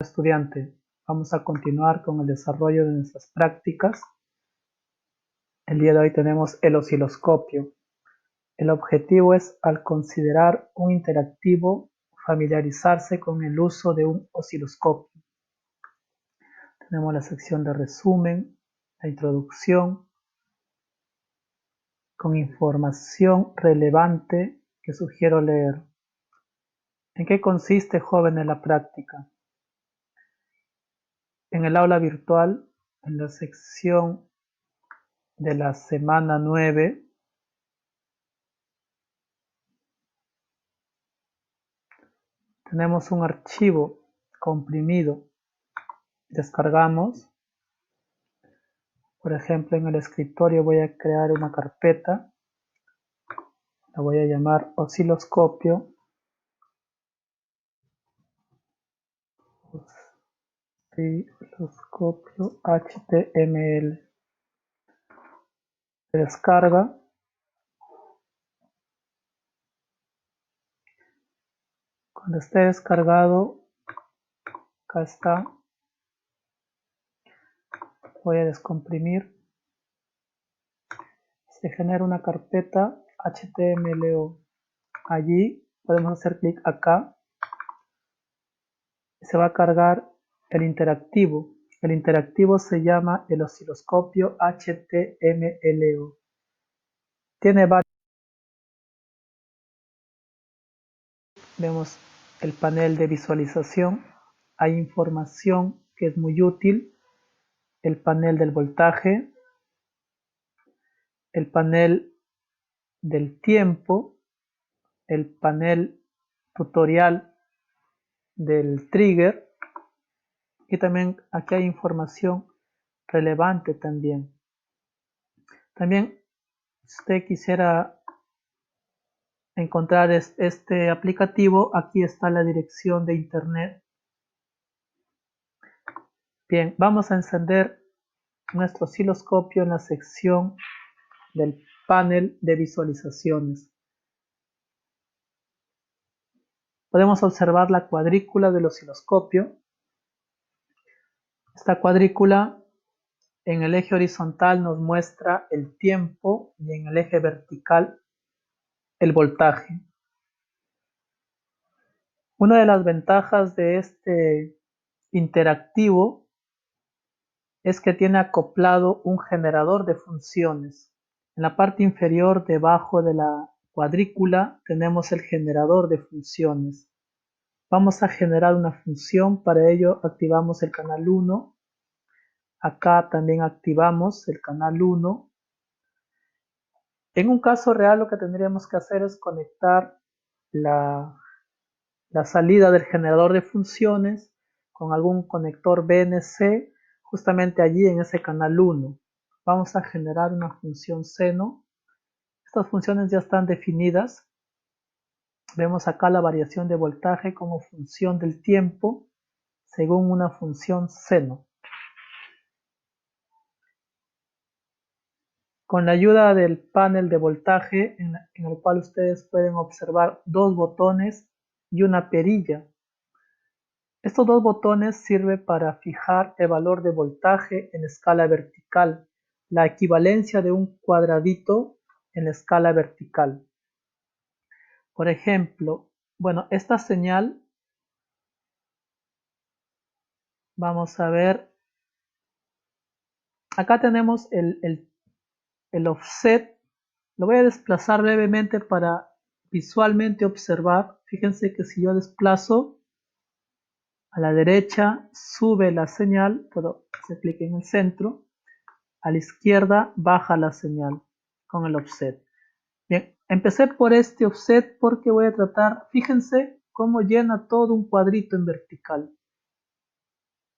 Estudiante, vamos a continuar con el desarrollo de nuestras prácticas. El día de hoy tenemos el osciloscopio. El objetivo es, al considerar un interactivo, familiarizarse con el uso de un osciloscopio. Tenemos la sección de resumen, la introducción, con información relevante que sugiero leer. ¿En qué consiste, jóvenes, la práctica? En el aula virtual, en la sección de la semana 9, tenemos un archivo comprimido. Descargamos. Por ejemplo, en el escritorio voy a crear una carpeta. La voy a llamar osciloscopio. Osciloscopio HTML. Se descarga. Cuando esté descargado, acá está. Voy a descomprimir. Se genera una carpeta HTML. Allí podemos hacer clic acá. Se va a cargar el interactivo. El interactivo se llama el osciloscopio HTML. Tiene varios. Vemos el panel de visualización. Hay información que es muy útil. El panel del voltaje. El panel del tiempo. El panel tutorial del trigger. Y también aquí hay información relevante también. También, si usted quisiera encontrar este aplicativo, aquí está la dirección de internet. Bien, vamos a encender nuestro osciloscopio en la sección del panel de visualizaciones. Podemos observar la cuadrícula del osciloscopio. Esta cuadrícula en el eje horizontal nos muestra el tiempo y en el eje vertical el voltaje. Una de las ventajas de este interactivo es que tiene acoplado un generador de funciones. En la parte inferior, debajo de la cuadrícula, tenemos el generador de funciones. Vamos a generar una función, para ello activamos el canal 1. Acá también activamos el canal 1. En un caso real lo que tendríamos que hacer es conectar la salida del generador de funciones con algún conector BNC justamente allí en ese canal 1. Vamos a generar una función seno. Estas funciones ya están definidas. Vemos acá la variación de voltaje como función del tiempo según una función seno. Con la ayuda del panel de voltaje, en el cual ustedes pueden observar dos botones y una perilla. Estos dos botones sirven para fijar el valor de voltaje en escala vertical, la equivalencia de un cuadradito en la escala vertical. Por ejemplo, bueno, esta señal, vamos a ver, acá tenemos el offset. Lo voy a desplazar brevemente para visualmente observar. Fíjense que si yo desplazo a la derecha, sube la señal, puedo hacer clic en el centro. A la izquierda, baja la señal con el offset. Bien, empecé por este offset porque voy a tratar, fíjense cómo llena todo un cuadrito en vertical.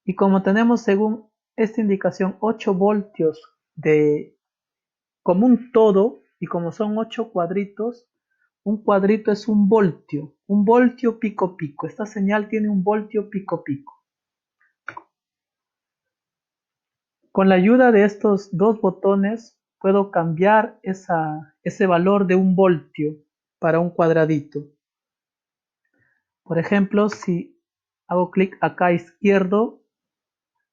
Y como tenemos, según esta indicación, 8 voltios como un todo, y como son 8 cuadritos, un cuadrito es un voltio pico pico. Esta señal tiene un voltio pico pico. Con la ayuda de estos dos botones puedo cambiar ese valor de un voltio para un cuadradito. Por ejemplo, si hago clic acá a izquierdo,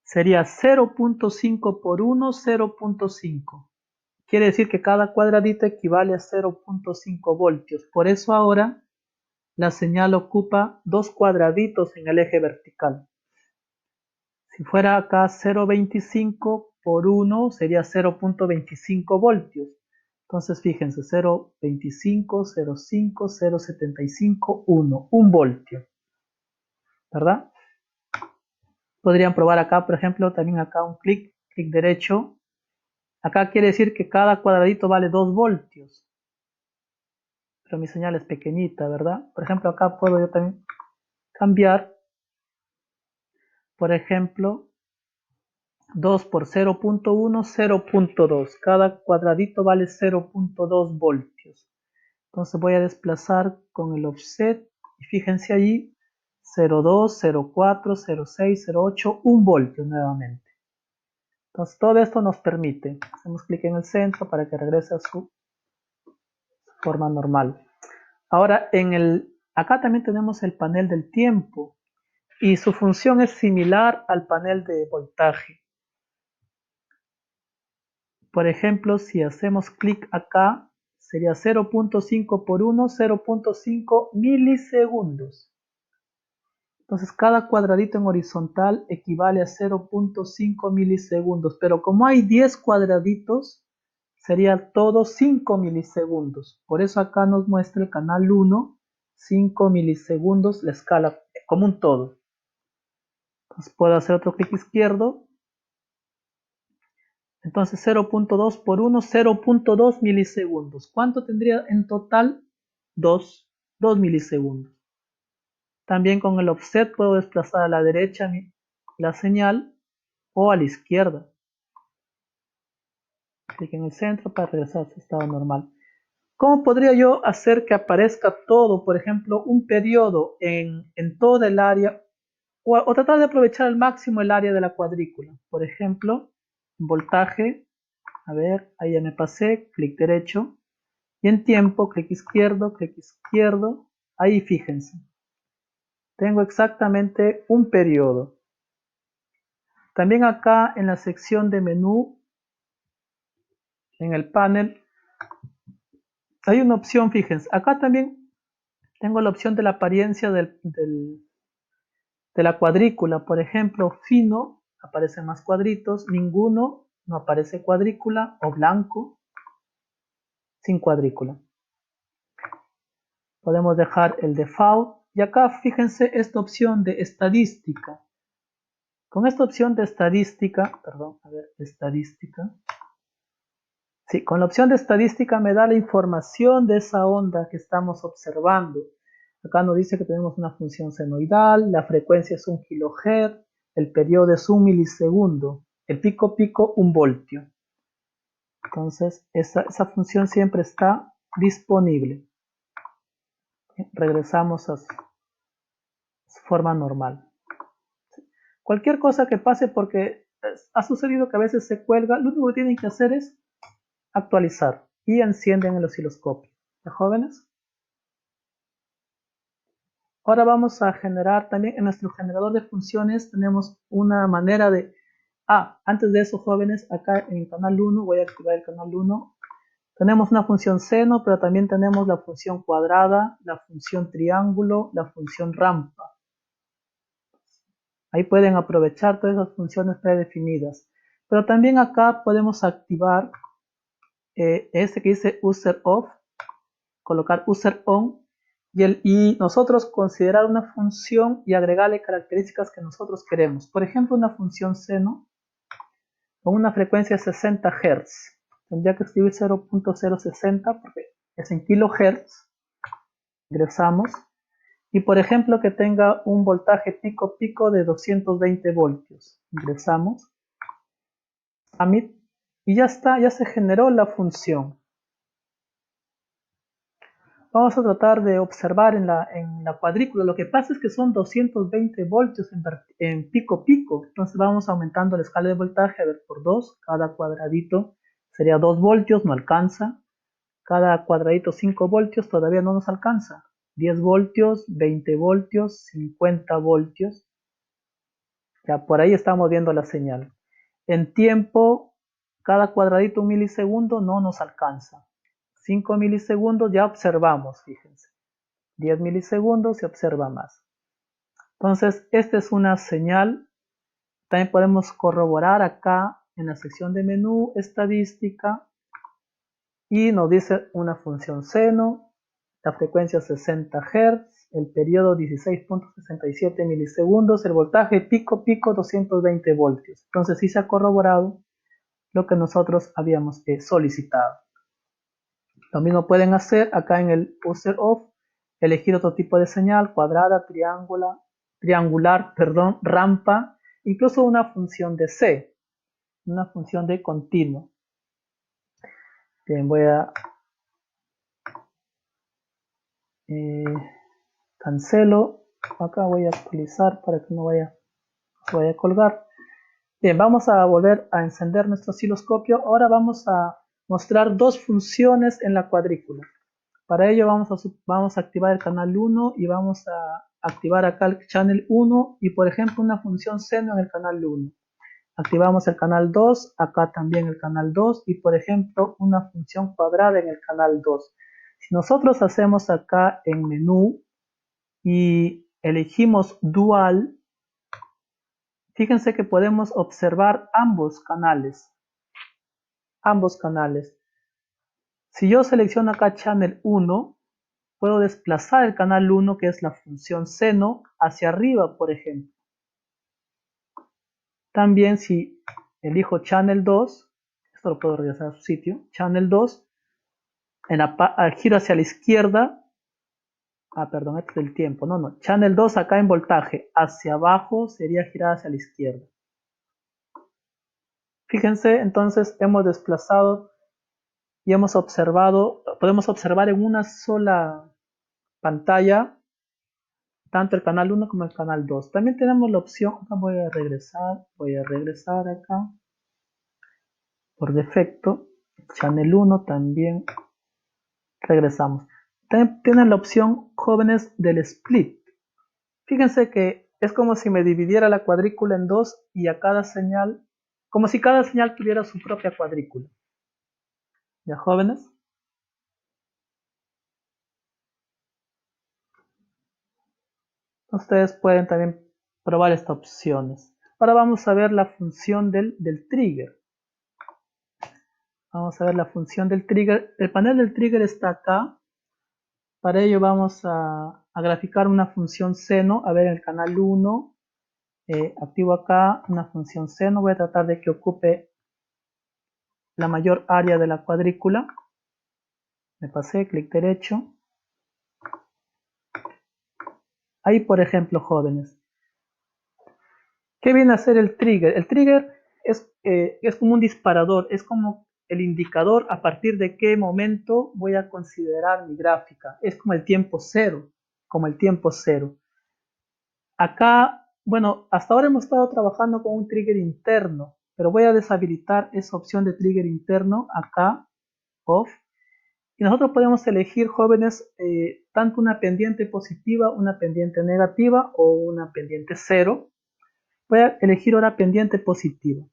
sería 0.5 por 1, 0.5. Quiere decir que cada cuadradito equivale a 0.5 voltios. Por eso ahora la señal ocupa dos cuadraditos en el eje vertical. Si fuera acá 0.25 por 1 sería 0.25 voltios. Entonces fíjense, 0.25, 0.5, 0.75, 1 voltio. ¿Verdad? Podrían probar acá, por ejemplo, también acá un clic derecho. Acá quiere decir que cada cuadradito vale 2 voltios. Pero mi señal es pequeñita, ¿verdad? Por ejemplo, acá puedo yo también cambiar. Por ejemplo, 2 por 0.1, 0.2. Cada cuadradito vale 0.2 voltios. Entonces voy a desplazar con el offset. Y fíjense allí, 0.2, 0.4, 0.6, 0.8, 1 voltio nuevamente. Entonces todo esto nos permite. Hacemos clic en el centro para que regrese a su forma normal. Ahora, acá también tenemos el panel del tiempo. Y su función es similar al panel de voltaje. Por ejemplo, si hacemos clic acá, sería 0.5 por 1, 0.5 milisegundos. Entonces, cada cuadradito en horizontal equivale a 0.5 milisegundos. Pero como hay 10 cuadraditos, sería todo 5 milisegundos. Por eso acá nos muestra el canal 1, 5 milisegundos, la escala como un todo. Entonces, puedo hacer otro clic izquierdo. Entonces 0.2 por 1, 0.2 milisegundos. ¿Cuánto tendría en total? 2 milisegundos. También con el offset puedo desplazar a la derecha la señal o a la izquierda. Clic en el centro para regresar a su estado normal. ¿Cómo podría yo hacer que aparezca todo, por ejemplo, un periodo en toda el área o tratar de aprovechar al máximo el área de la cuadrícula? Por ejemplo, voltaje. A ver, ahí ya me pasé, clic derecho. Y en tiempo, clic izquierdo, ahí fíjense. Tengo exactamente un periodo. También acá en la sección de menú, en el panel, hay una opción, fíjense. Acá también tengo la opción de la apariencia de la cuadrícula. Por ejemplo, fino, aparecen más cuadritos, ninguno, no aparece cuadrícula, o blanco, sin cuadrícula. Podemos dejar el default y acá fíjense esta opción de estadística. Con esta opción de estadística, sí, con la opción de estadística me da la información de esa onda que estamos observando. Acá nos dice que tenemos una función senoidal, la frecuencia es 1 kHz, el periodo es 1 milisegundo, el pico 1 voltio. Entonces esa función siempre está disponible. Regresamos a su forma normal. Cualquier cosa que pase, porque ha sucedido que a veces se cuelga, lo único que tienen que hacer es actualizar y encienden el osciloscopio. ¿Ya, jóvenes? Ahora vamos a generar también en nuestro generador de funciones. Tenemos una manera de... antes de eso, jóvenes, acá en el canal 1, voy a activar el canal 1. Tenemos una función seno, pero también tenemos la función cuadrada, la función triángulo, la función rampa. Ahí pueden aprovechar todas esas funciones predefinidas. Pero también acá podemos activar este que dice user off, colocar user on y nosotros considerar una función y agregarle características que nosotros queremos. Por ejemplo, una función seno con una frecuencia de 60 Hz. Tendría que escribir 0.060 porque es en kilohertz. Ingresamos. Y por ejemplo que tenga un voltaje pico de 220 voltios. Ingresamos. Submit. Y ya está, ya se generó la función. Vamos a tratar de observar en la cuadrícula. Lo que pasa es que son 220 voltios en pico. Entonces vamos aumentando la escala de voltaje, a ver, por 2. Cada cuadradito sería 2 voltios, no alcanza. Cada cuadradito 5 voltios, todavía no nos alcanza. 10 voltios, 20 voltios, 50 voltios. Ya por ahí estamos viendo la señal. En tiempo, cada cuadradito un milisegundo no nos alcanza. 5 milisegundos ya observamos, fíjense. 10 milisegundos se observa más. Entonces, esta es una señal. También podemos corroborar acá en la sección de menú, estadística, y nos dice una función seno, la frecuencia 60 Hz, el periodo 16.67 milisegundos, el voltaje pico 220 voltios. Entonces sí se ha corroborado lo que nosotros habíamos solicitado. Lo mismo pueden hacer acá en el user of, elegir otro tipo de señal, cuadrada, triangular, rampa, incluso una función de C, una función de continuo. Bien, voy a cancelo, acá voy a actualizar para que no se vaya a colgar. Bien, vamos a volver a encender nuestro osciloscopio. Ahora vamos a mostrar dos funciones en la cuadrícula. Para ello vamos a activar el canal 1 y vamos a activar acá el channel 1 y por ejemplo una función seno en el canal 1. Activamos el canal 2, acá también el canal 2 y por ejemplo una función cuadrada en el canal 2. Si nosotros hacemos acá en menú y elegimos dual, fíjense que podemos observar ambos canales. Si yo selecciono acá channel 1, puedo desplazar el canal 1, que es la función seno, hacia arriba, por ejemplo. También si elijo channel 2, esto lo puedo regresar a su sitio, channel 2, al giro hacia la izquierda, perdón, este es el tiempo, no, channel 2 acá en voltaje, hacia abajo sería girar hacia la izquierda. Fíjense, entonces hemos desplazado y hemos observado, podemos observar en una sola pantalla tanto el canal 1 como el canal 2. También tenemos la opción, acá voy a regresar acá por defecto, channel 1 también regresamos. También tienen la opción jóvenes del split. Fíjense que es como si me dividiera la cuadrícula en dos y a cada señal, como si cada señal tuviera su propia cuadrícula. ¿Ya, jóvenes? Ustedes pueden también probar estas opciones. Ahora vamos a ver la función del trigger. Vamos a ver la función del trigger. El panel del trigger está acá. Para ello vamos a graficar una función seno. A ver, en el canal 1, activo acá una función seno. Voy a tratar de que ocupe la mayor área de la cuadrícula. Me pasé, clic derecho. Ahí, por ejemplo, jóvenes. ¿Qué viene a hacer el trigger? El trigger es como un disparador, es como el indicador a partir de qué momento voy a considerar mi gráfica. Es como el tiempo cero, Acá, bueno, hasta ahora hemos estado trabajando con un trigger interno, pero voy a deshabilitar esa opción de trigger interno acá, off. Y nosotros podemos elegir, jóvenes, tanto una pendiente positiva, una pendiente negativa o una pendiente cero. Voy a elegir ahora pendiente positiva.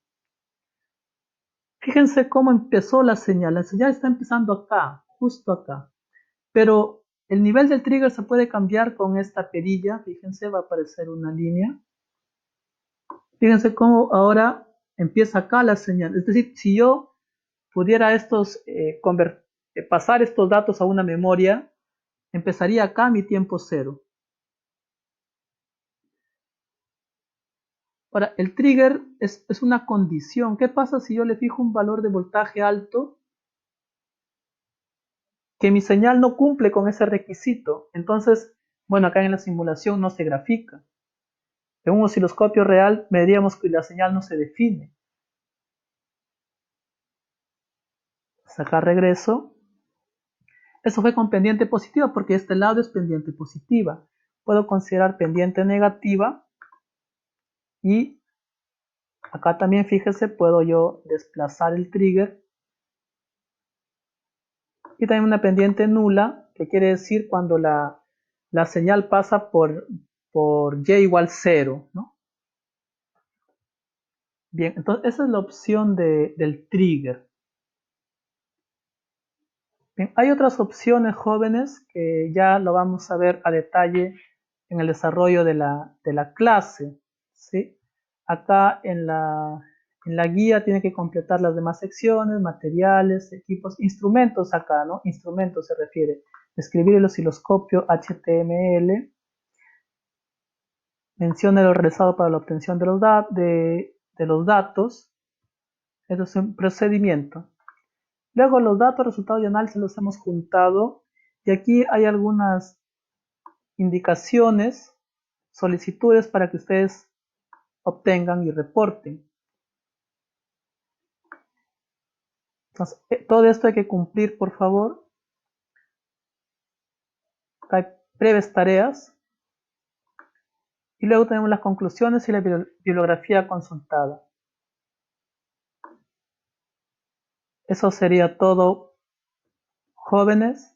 Fíjense cómo empezó la señal. La señal está empezando acá, justo acá. Pero el nivel del trigger se puede cambiar con esta perilla. Fíjense, va a aparecer una línea. Fíjense cómo ahora empieza acá la señal. Es decir, si yo pudiera pasar estos datos a una memoria, empezaría acá mi tiempo cero. Ahora, el trigger es una condición. ¿Qué pasa si yo le fijo un valor de voltaje alto que mi señal no cumple con ese requisito? Entonces, bueno, acá en la simulación no se grafica. En un osciloscopio real veríamos que la señal no se define. Acá regreso. Eso fue con pendiente positiva porque este lado es pendiente positiva. Puedo considerar pendiente negativa y acá también, fíjese, puedo yo desplazar el trigger. Y también una pendiente nula, que quiere decir cuando la señal pasa por y igual 0, ¿no? Bien, entonces esa es la opción del trigger. Bien, hay otras opciones, jóvenes, que ya lo vamos a ver a detalle en el desarrollo de la clase, ¿sí? Acá en la guía tiene que completar las demás secciones, materiales, equipos, instrumentos acá, ¿no? Instrumentos se refiere. Escribir el osciloscopio HTML, menciona lo realizado para la obtención de los datos. Eso es un procedimiento. Luego los datos, resultados y análisis los hemos juntado y aquí hay algunas indicaciones, solicitudes para que ustedes obtengan y reporten. Entonces, todo esto hay que cumplir, por favor. Acá hay breves tareas. Y luego tenemos las conclusiones y la bibliografía consultada. Eso sería todo, jóvenes.